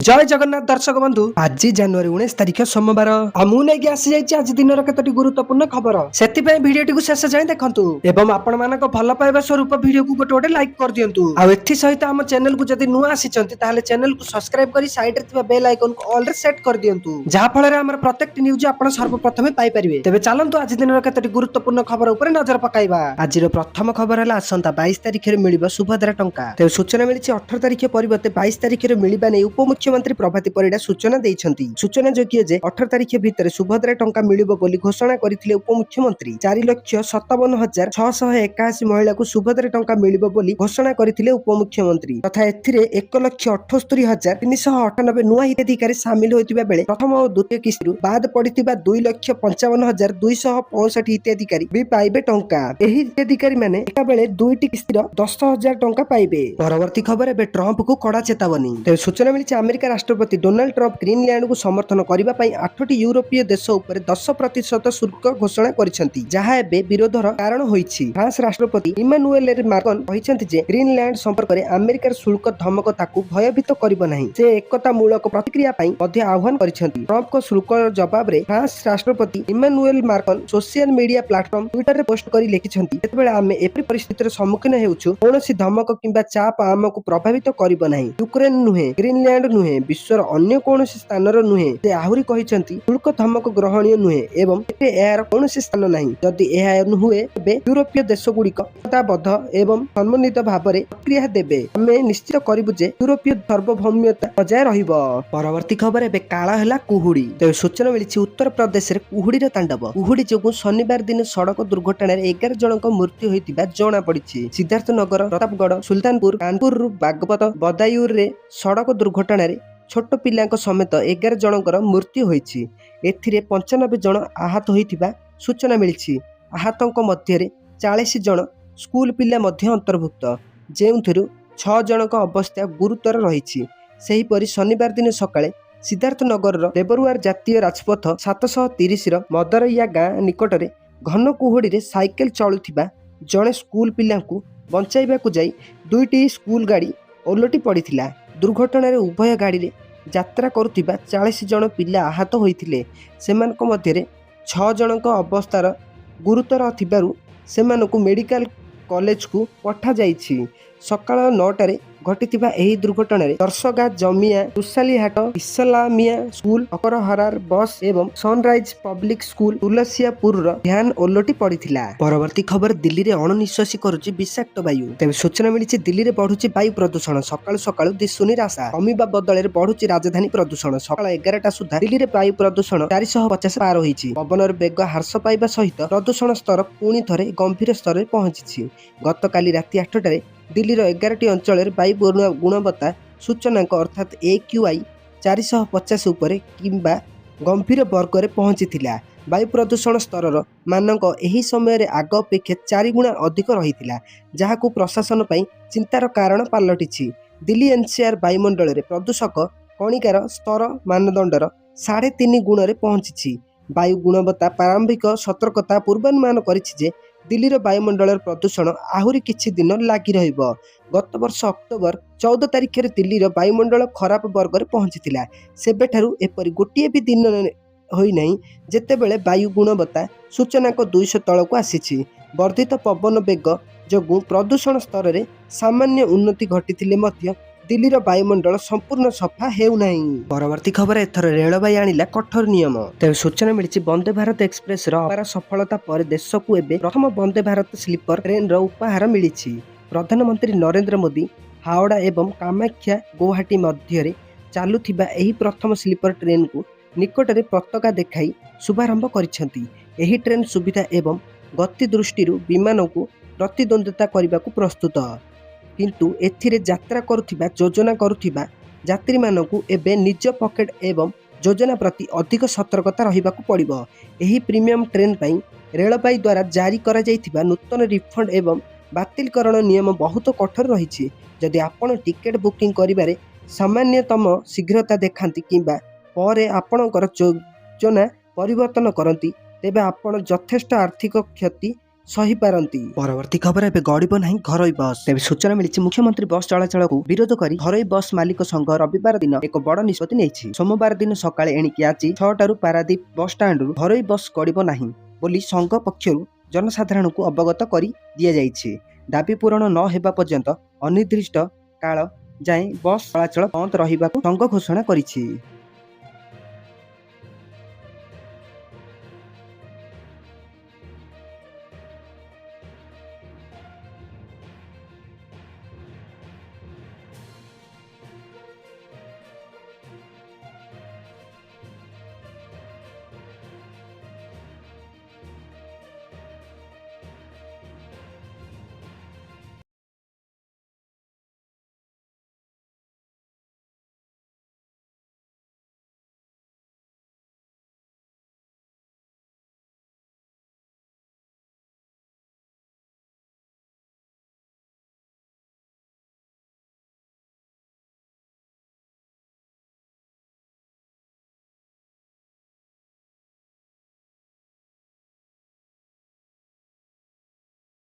जय जगन्नाथ दर्शक बंधु आज जनवरी 19 तारिख सोमवार आसी आज दिन केतोटी गुरुत्वपूर्ण खबर से भिडियो को शेष जाए देखंतु एवं आपण मानक भल पाइबा स्वरूप भिडियो को गोटे गोटे लाइक कर दियंतु आ एथि सहित हम चैनल को जदि नुआ आसीचंती ताले चैनल को सब्सक्राइब करी साइड रे थिबा बेल आइकन को ऑल रे सेट कर दियंतु जहा फल रे हमर प्रत्येक न्यूज आपण सर्वप्रथम पाई परिबे। तेबे चलंतु आज दिन केतोटी गुरुत्वपूर्ण खबर ऊपर नजर पकाइबा। आज प्रथम खबर हला आसंता 22 तारिख रे मिलिबो सुभद्रा टंका। तेबे सूचना मिलिछि 18 तारिख परिवर्ते 22 तारिख रे मिलिबा नै उपमुख्यमंत्री प्रभाती परिडा सूचना दैछंती। सूचना जोग्य जे 18 तारिख भितर सुभद्रा टंका मिलिबो बोली घोषणा करथिले उपमुख्यमंत्री। 4,57,681 महिला को सुभद्रा टंका मिलिबो बोली घोषणा करथिले उपमुख्यमंत्री तथा एथिरे 1,78,398 नुआ हिताधिकारी शामिल होइतिबा बेले प्रथम और द्वितीय किस्ती बाद पड़ितिबा 2,55,265 हिताधिकारी भी पाइबे टंका। एही हिताधिकारी माने एका बेले दुईटी किस्तीर 10,000 टंका पाइबे। परवर्ती खबर एबे ट्रम्प को कड़ा चेतावनी। तेबे सूचना मिलिछि अमेरिका राष्ट्रपति डोनाल्ड ट्रम्प ग्रीनलैंड को समर्थन करबा पई 8टी यूरोपीय देश ऊपर 10% शुल्क घोषणा करिसेंती जहा एबे विरोधर कारण होईछि। फ्रांस राष्ट्रपति इमानुएल माक्रोन कहिसेंती जे ग्रीनलैंड संपर्क रे अमेरिकार शुल्क धमक ताकू भयभीत करिब नाही। से एकता मूलक प्रतिक्रिया पई मध्ये आह्वान करिसेंती। ट्रम्प को शुल्क जवाब रे फ्रांस राष्ट्रपति Emmanuel Macron social media platform Twitter रे पोस्ट करी लिखिसेंती जेतेबेले आमे एपरि परिस्थितिर सम्मुखीन हेउछु कोनोसी धमक किंबा चाप आमको प्रभावित करिब नाही। यूक्रेन नुहे ग्रीनलैंड नुहे विश्वर अन्य कौनसी स्थानर नुहे। से आहुरी कहिसेंती शुल्क धमक ग्रहणीय नुहे एवं एते एहार कौनसी स्थान नाही। जदि एहा नुहे तबे यूरोपीय देश गुड़िक एकताबद्ध एवं समन्वित भाबरे प्रक्रिया देबे। हमें निश्चित करिबु जे यूरोपीय सार्वभौमता बजाय रहिबो। परवर्ती खबर एबे काला हला कुहुडी। तेबे सूचना मिलिछि उत्तर प्रदेश रे कुहुडीर तांडव। कुहुडी जोगु शनिवार दिन सड़क दुर्घटना रे 11 जनक मृत्यु होइतिबा जणा पड़िछि। सिद्धार्थनगर प्रतापगढ़ सुल्तानपुर कानपुर बागपत बदायूर रे सड़क दुर्घटना रे छोट पिलांक समेत 11 जनकर मृत्यु होइछि। एथिरे 95 जन आहत होइतिबा सूचना मिलिछि। आहतंक मध्यरे 40 जन स्कूल पिला मध्य अंतर्भुक्त जेउथुरु 6 जनक अवस्था गुरुतर रहिछि। सेही परि शनिवार दिन सकाळे सिद्धार्थनगर देवरुआर जातीय राजपथ 730 रो मदरैया गाँ निकटरे घन कुहुडी रे साइकेल चलुथिबा जणे स्कूल पिलांकु बंचाइबाकु जाई दुईटी स्कूल गाड़ी ओलटी पड़िथिला। दुर्घटना रे उभय गाड़ी रे यात्रा करुथिबा 40 जन पिला आहत होइथिले। सेमानक मध्यरे 6 जनक अवस्थार गुरुतर थिबारु सेमानकु मेडिकल कॉलेज को पठा जाइछि। सकाळ 9 रे घटिथिबा एही दुर्घटना रे दर्शगा जमिया तुसालीहाट इस्लामिया स्कूल अकरहरार बस एवं सनराइज पब्लिक स्कूल तुलसियापुर ध्यान ओलटी पड़िथिला। परवर्ती खबर दिल्ली रे अणनिश्वासी करुछि विषाक्त वायु। तेबे सूचना मिलिछि दिल्ली रे बढ़ुछि वायु प्रदूषण। सकाळ सकाळ दिसुनी रासा कमिबा बदले रे बढ़ुछि राजधानी प्रदूषण। सकाळ 11टा सुधा दिल्ली रे वायु प्रदूषण 450 पार होईछि। पवनर बेग ह्रास पाइबा सहित प्रदूषण स्तर पुणी थरे गंभीर स्तर रे पहुंचिछि। गतकाली राति 8टा रे दिल्लीर 11टी अंचल वायु गुणवत्ता सूचनांक अर्थात AQI 450 उपरे किंबा गंभीर वर्ग में पहुंची। वायु प्रदूषण स्तर मानक एही समय रे आग अपेक्षा 4 गुणा अधिक रही जहाकु प्रशासन पई चिंतार कारण पलटिछि। दिल्ली NCR वायुमंडल रे प्रदूषक कणिकार स्तर मानदंडर 3.5 गुण रे पहुंची। वायु गुणवत्ता प्रारंभिक सतर्कता पूर्वानुमान करिछि जे दिल्लीर वायुमंडल प्रदूषण आहुरी किछि दिन लागि रहिबो। गत वर्ष अक्टोबर 14 तारिख रे दिल्लीर वायुमंडल खराब वर्ग रे पहुंचिथिला। सेबेठारु एपरि गोटिए भी दिन होई नाही जेतेबेले वायु गुणवत्ता सूचनांक 200 तळकु आसीछि। वर्धित पवन बेग जोगु प्रदूषण स्तर रे सामान्य उन्नति घटिथिले मध्य दिल्लीर वायुमंडल संपूर्ण सफा हेउ नाही। परवर्ती खबर एथर रेलवे आनिला कठोर नियम। तेबे सूचना मिलिछि वंदे भारत एक्सप्रेस रो अपार सफलता पर देश को एबे प्रथम वंदे भारत स्लीपर ट्रेन रो उपहार मिलिछि। प्रधानमंत्री नरेंद्र मोदी हावड़ा एवं कामाख्या गुवाहाटी मध्य रे चालुथिबा एही प्रथम स्लीपर ट्रेन को निकटरे पताका देखाई शुभारंभ करिसेंती। एही ट्रेन सुविधा एवं गति दृष्टि विमान को प्रतिद्वंदिता करबाकू प्रस्तुत किंतु एथिरे यात्रा करुथिबा योजना करुथिबा यात्री मानकू एबे निज पॉकेट एवं योजना प्रति अधिक सतर्कता रहिबाकू पड़िबो। एही प्रीमियम ट्रेन पई रेलवे द्वारा जारी करा जाइथिबा नूतन रिफंड एवं बातिलकरण नियम बहुत कठोर रहिछि। जदि आपण टिकेट बुकिंग करिबारे सामान्यतम शीघ्रता देखांती किंबा परे आपणकर योजना परिवर्तन करंती तेबे आपण यथेष्ट आर्थिक क्षति ସହିପାରନ୍ତି। ପରବର୍ତ୍ତୀ ଖବର ଏବେ ଗଡ଼ିବ ନାହିଁ ଘରୋଇ ବସ୍। ତେବେ ସୂଚନା ମିଳିଛି ମୁଖ୍ୟମନ୍ତ୍ରୀ ବସ୍ ଚଳାଚଳକୁ ବିରୋଧ କରି ଘରୋଇ ବସ୍ ମାଲିକ ସଂଘ ରବିବାର ଦିନ ଏକ ବଡ଼ ନିଷ୍ପତ୍ତି ନେଇଛି। ସୋମବାର ଦିନ ସକାଳେ ଏଣିକି ଆଜି 6ଟାରୁ ପାରାଦୀପ ବସ୍ଷ୍ଟାଣ୍ଡରୁ ଘରୋଇ ବସ୍ ଗଡ଼ିବ ନାହିଁ ବୋଲି ସଂଘ ପକ୍ଷରୁ ଜନସାଧାରଣଙ୍କୁ ଅବଗତ କରି ଦିଆଯାଇଛି। ଦାବି ପୂରଣ ନ ହେବା ପର୍ଯ୍ୟନ୍ତ ଅନିର୍ଦ୍ଦିଷ୍ଟ କାଳ ଯାଏଁ ବସ୍ ଚଳାଚଳ ବନ୍ଦ ରହିବାକୁ ସଂଘ ଘୋଷଣା କରିଛି।